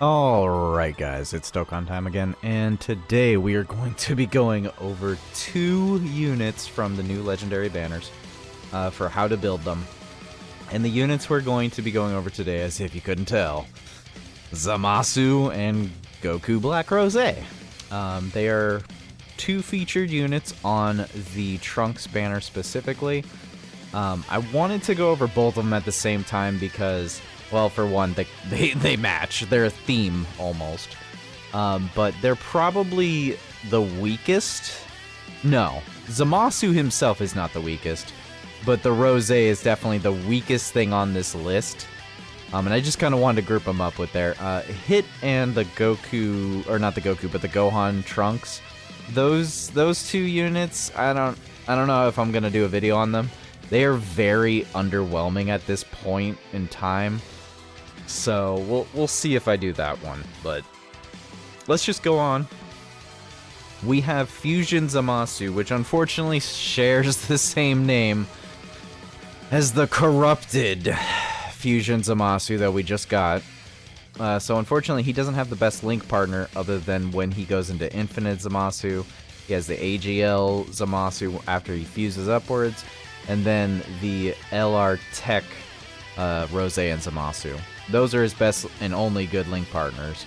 Alright guys, it's Dokkan time again, and today we are going to be going over 2 units from the new legendary banners for how to build them. And the units we're going to be going over today, as if you couldn't tell, Zamasu and Goku Black Rose. They are 2 featured units on the Trunks banner specifically. I wanted to go over both of them at the same time because, well, for one, they match. They're a theme, almost. But they're probably the weakest. No, Zamasu himself is not the weakest, but the Rose is definitely the weakest thing on this list. And I just kind of wanted to group them up with their Hit and the Goku, or not the Goku, but the Gohan Trunks. Those 2 units, I don't know if I'm gonna do a video on them. They are very underwhelming at this point in time. So we'll see if I do that one, but let's just go on. We have Fusion Zamasu, which unfortunately shares the same name as the corrupted Fusion Zamasu that we just got. So unfortunately, he doesn't have the best link partner other than when he goes into Infinite Zamasu. He has the AGL Zamasu after he fuses upwards, and then the LR Tech Rose and Zamasu. Those are his best and only good link partners.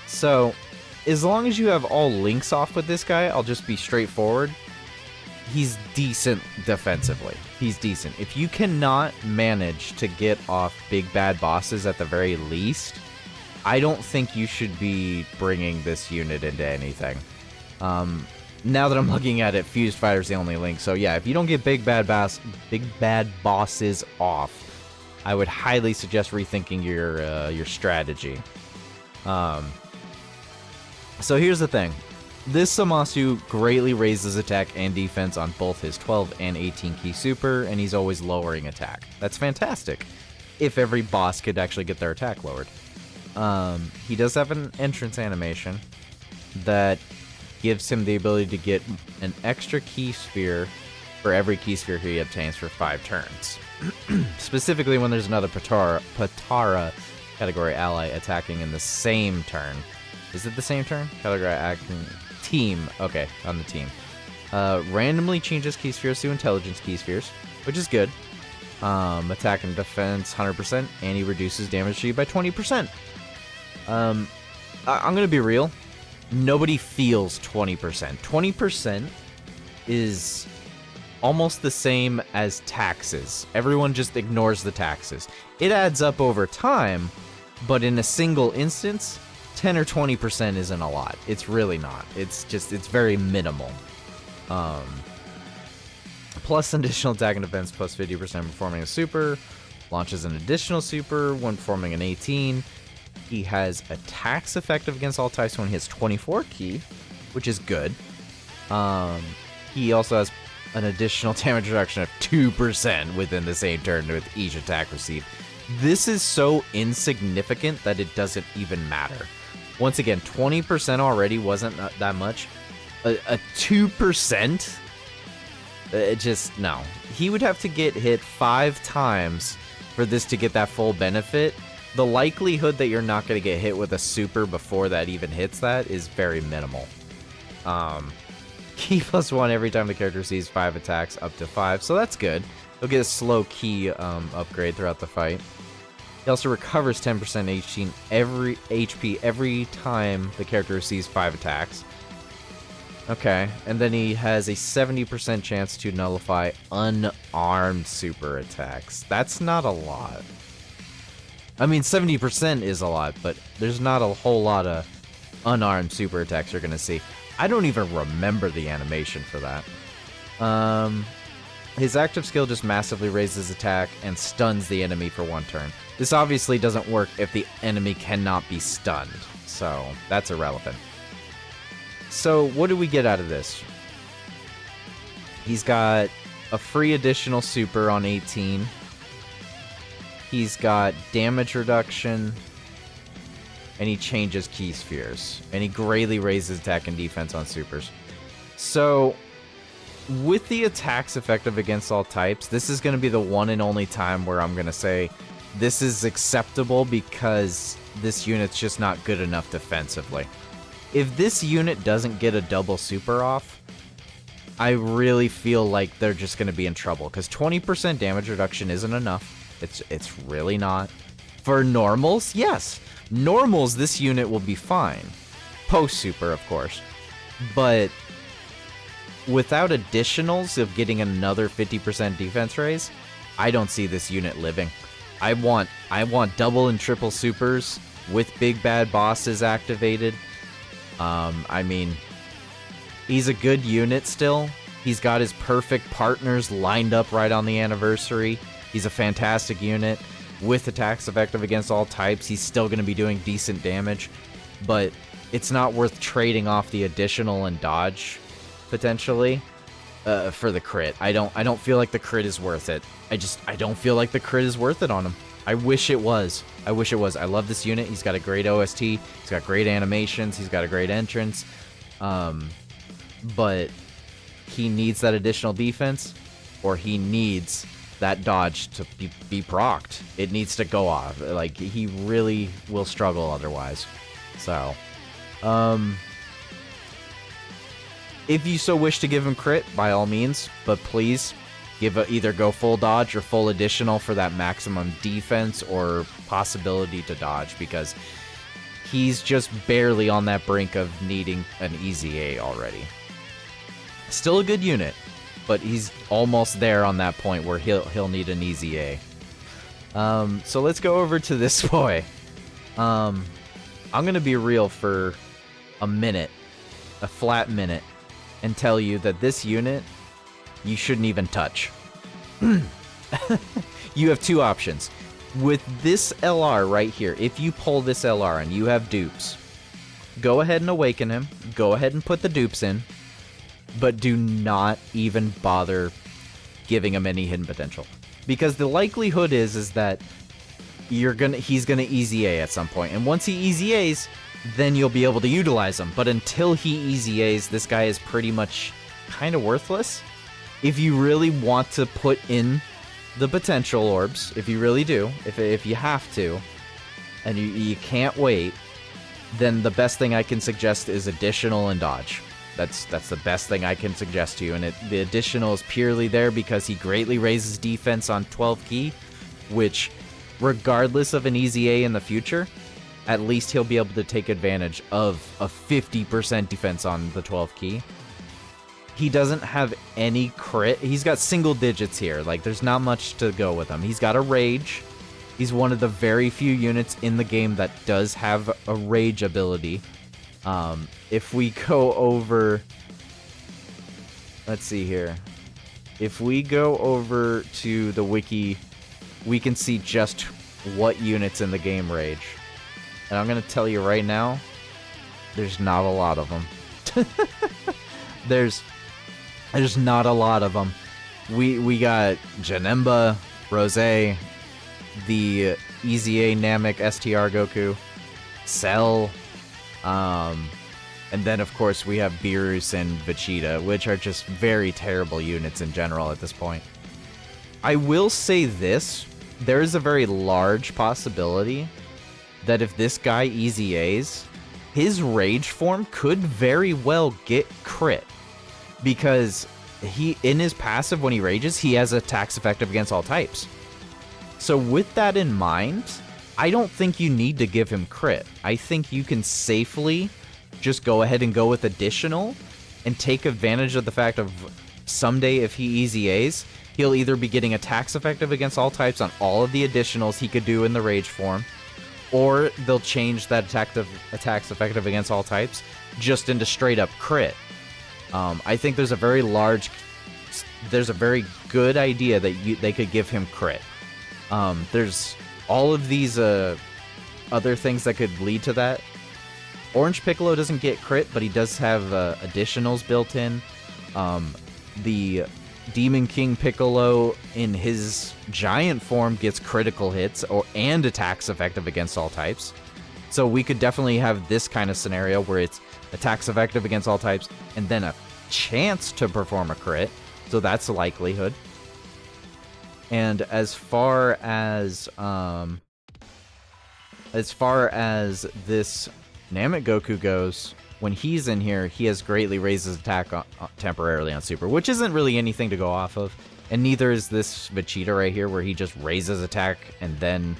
So, as long as you have all links off with this guy, I'll just be straightforward. He's decent defensively. He's decent. If you cannot manage to get off big bad bosses at the very least, I don't think you should be bringing this unit into anything. Now that I'm looking at it, Fused Fighter's the only link. So yeah, if you don't get big bad bosses off, I would highly suggest rethinking your strategy. So here's the thing. This Zamasu greatly raises attack and defense on both his 12 and 18 key super, and he's always lowering attack. That's fantastic, if every boss could actually get their attack lowered. He does have an entrance animation that gives him the ability to get an extra key sphere for every key sphere he obtains for 5 turns. Specifically when there's another Patara category ally attacking in the same turn. Is it the same turn? Category acting team. Okay, on the team. Randomly changes key spheres to intelligence key spheres, which is good. Attack and defense 100%, and he reduces damage to you by 20%. I'm gonna be real. Nobody feels 20%. 20% is almost the same as taxes. Everyone just ignores the taxes. It adds up over time, but in a single instance, 10 or 20% isn't a lot. It's really not. It's very minimal. Plus additional attack and defense plus 50% performing a super. Launches an additional super when performing an 18. He has attacks effective against all types when he has 24 key, which is good. He also has an additional damage reduction of 2% within the same turn with each attack received. This is so insignificant that it doesn't even matter. Once again, 20% already wasn't that much. A 2%? No. He would have to get hit 5 times for this to get that full benefit. The likelihood that you're not going to get hit with a super before that even hits that is very minimal. Key +1 every time the character sees 5 attacks up to 5, so that's good. He'll get a slow key upgrade throughout the fight. He also recovers 10% HP every time the character receives 5 attacks. Okay, and then he has a 70% chance to nullify unarmed super attacks. That's not a lot. I mean, 70% is a lot, but there's not a whole lot of unarmed super attacks you're going to see. I don't even remember the animation for that. His active skill just massively raises attack and stuns the enemy for 1 turn. This obviously doesn't work if the enemy cannot be stunned, so that's irrelevant. So what do we get out of this? He's got a free additional super on 18. He's got damage reduction, and he changes key spheres, and he greatly raises attack and defense on supers. So with the attacks effective against all types, this is going to be the one and only time where I'm going to say this is acceptable, because this unit's just not good enough defensively. If this unit doesn't get a double super off, I really feel like they're just going to be in trouble, because 20% damage reduction isn't enough. It's really not. For normals, yes. Normals, this unit will be fine. Post-super, of course. But without additionals of getting another 50% defense raise, I don't see this unit living. I want double and triple supers with big bad bosses activated. I mean, he's a good unit still. He's got his perfect partners lined up right on the anniversary. He's a fantastic unit with attacks effective against all types. He's still going to be doing decent damage, but it's not worth trading off the additional and dodge potentially for the crit. I don't feel like the crit is worth it. I don't feel like the crit is worth it on him. I wish it was. I wish it was. I love this unit. He's got a great OST. He's got great animations. He's got a great entrance. But he needs that additional defense, or he needs that dodge to be procced. It needs to go off. Like, he really will struggle otherwise. So, if you so wish to give him crit, by all means, but please either go full dodge or full additional for that maximum defense or possibility to dodge, because he's just barely on that brink of needing an easy A already. Still a good unit, but he's almost there on that point where he'll need an easy A. So let's go over to this boy. I'm gonna be real for a minute, a flat minute, and tell you that this unit you shouldn't even touch. You have two options. With this LR right here, if you pull this LR and you have dupes, go ahead and awaken him, go ahead and put the dupes in, but do not even bother giving him any hidden potential. Because the likelihood is that he's gonna easy A at some point, and once he easy A's, then you'll be able to utilize him. But until he easy A's, this guy is pretty much kind of worthless. If you really want to put in the potential orbs, if you really do, if you have to, and you can't wait, then the best thing I can suggest is additional and dodge. That's the best thing I can suggest to you, and the additional is purely there because he greatly raises defense on 12 key, which, regardless of an easy A in the future, at least he'll be able to take advantage of a 50% defense on the 12 key. He doesn't have any crit. He's got single digits here. Like, there's not much to go with him. He's got a rage. He's one of the very few units in the game that does have a rage ability. If we go over... Let's see here. If we go over to the wiki, we can see just what units in the game rage. And I'm going to tell you right now, there's not a lot of them. There's not a lot of them. We got Janemba, Rose, the Easy A Namek STR Goku, Cell, and then of course we have Beerus and Vegeta, which are just very terrible units in general at this point. I will say this, there is a very large possibility that if this guy Easy A's, his rage form could very well get crit. Because in his passive, when he rages, he has attacks effective against all types. So with that in mind, I don't think you need to give him crit. I think you can safely just go ahead and go with additional and take advantage of the fact of someday if he easy A's, he'll either be getting attacks effective against all types on all of the additionals he could do in the rage form, or they'll change that attacks effective against all types just into straight up crit. I think there's a very good idea that they could give him crit. There's all of these other things that could lead to that. Orange Piccolo doesn't get crit, but he does have additionals built in. The Demon King Piccolo in his giant form gets critical hits and attacks effective against all types. So we could definitely have this kind of scenario where it's attacks effective against all types and then a chance to perform a crit. So that's a likelihood. And as far as As far as this Namek Goku goes, when he's in here, he has greatly raised his attack temporarily on Super, which isn't really anything to go off of. And neither is this Vegeta right here, where he just raises attack and then...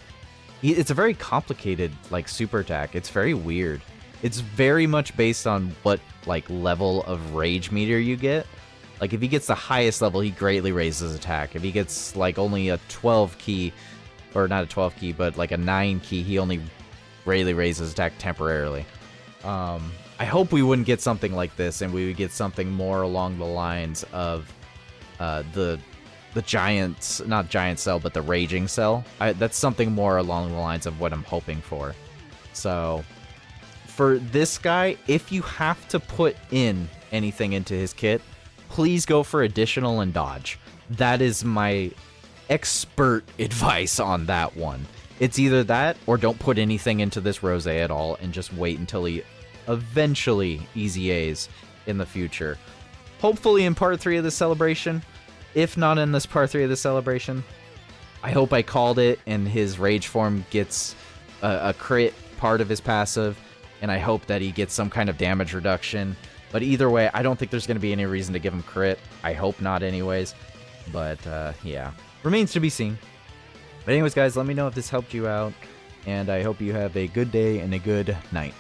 It's a very complicated, like, super attack. It's very weird. It's very much based on what, like, level of Rage Meter you get. Like, if he gets the highest level, he greatly raises attack. If he gets, like, only a 12 key, or not a 12 key, but, like, a 9 key, he only greatly raises attack temporarily. I hope we wouldn't get something like this, and we would get something more along the lines of the giant, not giant cell, but the raging cell. That's something more along the lines of what I'm hoping for. So, for this guy, if you have to put in anything into his kit, please go for additional and dodge. That is my expert advice on that one. It's either that, or don't put anything into this Rose at all, and just wait until he eventually Easy A's in the future. Hopefully in part 3 of the celebration. If not in this part 3 of the celebration, I hope I called it and his rage form gets a crit part of his passive, and I hope that he gets some kind of damage reduction. But either way, I don't think there's going to be any reason to give him crit. I hope not anyways. But yeah, remains to be seen. But anyways, guys, let me know if this helped you out, and I hope you have a good day and a good night.